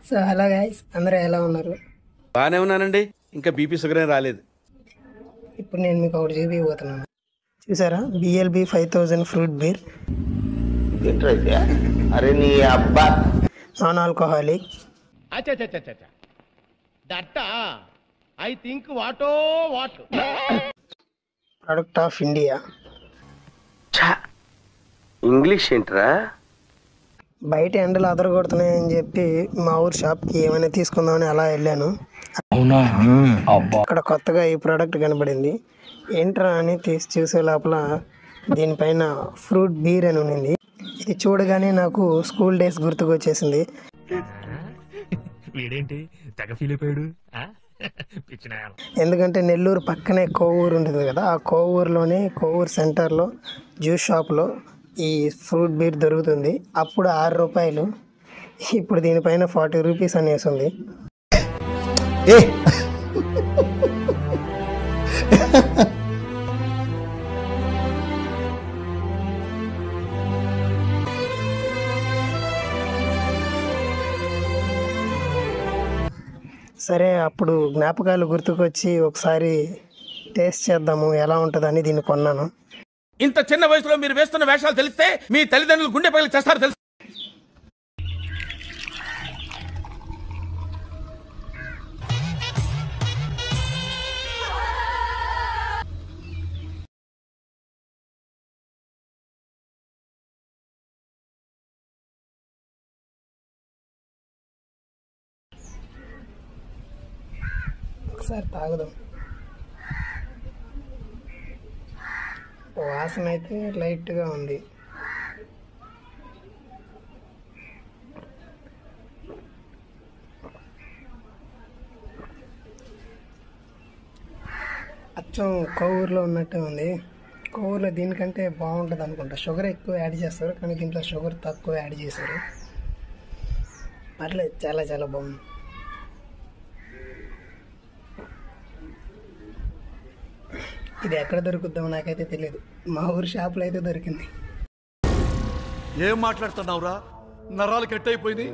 So hello guys, అందరూ ఎలా ఉన్నారు? బాగానే ఉన్నానండి. ఇంకా బీపీ షుగర్ ఏం రాలేదు. ఇప్పుడు నేను మీకు ఒకటి చూపిపోతున్నాను. చూసారా? BLB 5000 fruit beer. అరే నీ అబ్బా, నాన్ ఆల్కహాలిక్. ఐ థింక్ వాటో what product of India. English ఏంట్రా? బయట ఎండలు అదరగొడుతున్నాయని చెప్పి మా ఊరు షాప్కి ఏమైనా తీసుకుందామని అలా వెళ్ళాను. అక్కడ కొత్తగా ఈ ప్రోడక్ట్ కనబడింది. ఏంట్రా అని తీసి చూసే లోపల దీనిపైన ఫ్రూట్ బీర్ అని ఉన్నింది. ఇది చూడగానే నాకు స్కూల్ డేస్ గుర్తుకొచ్చేసింది. ఎందుకంటే నెల్లూరు పక్కనే కోవూరు ఉంటుంది కదా, ఆ కోవూరులోనే కోవూరు సెంటర్లో జ్యూస్ షాప్లో ఈ ఫ్రూట్ బీర్ దొరుకుతుంది. అప్పుడు 6 రూపాయలు, ఇప్పుడు దీనిపైన 40 రూపీస్ అనేసి ఉంది. సరే, అప్పుడు జ్ఞాపకాలు గుర్తుకొచ్చి ఒకసారి టేస్ట్ చేద్దాము ఎలా ఉంటుందని దీన్ని కొన్నాను. ఇంత చిన్న వయసులో మీరు వేస్తున్న వేషాలు తెలిస్తే మీ తల్లిదండ్రులు గుండె పగిలి చేస్తారు తెలుసు. ఒకసారి తాగుదాం. వాసన అయితే లైట్గా ఉంది. అచ్చం కోవూరులో ఉన్నట్టే ఉంది. కోవూరులో దీనికంటే బాగుంటుంది అనుకుంటా. షుగర్ ఎక్కువ యాడ్ చేస్తారు, కానీ దీంట్లో షుగర్ తక్కువ యాడ్ చేశారు. పర్లేదు, చాలా చాలా బాగుంది. ఇది ఎక్కడ దొరుకుద్దామో నాకైతే తెలియదు. మా ఊరు షాపులో అయితే దొరికింది. ఏం మాట్లాడుతున్నావురా? నరాలు కట్ అయిపోయింది.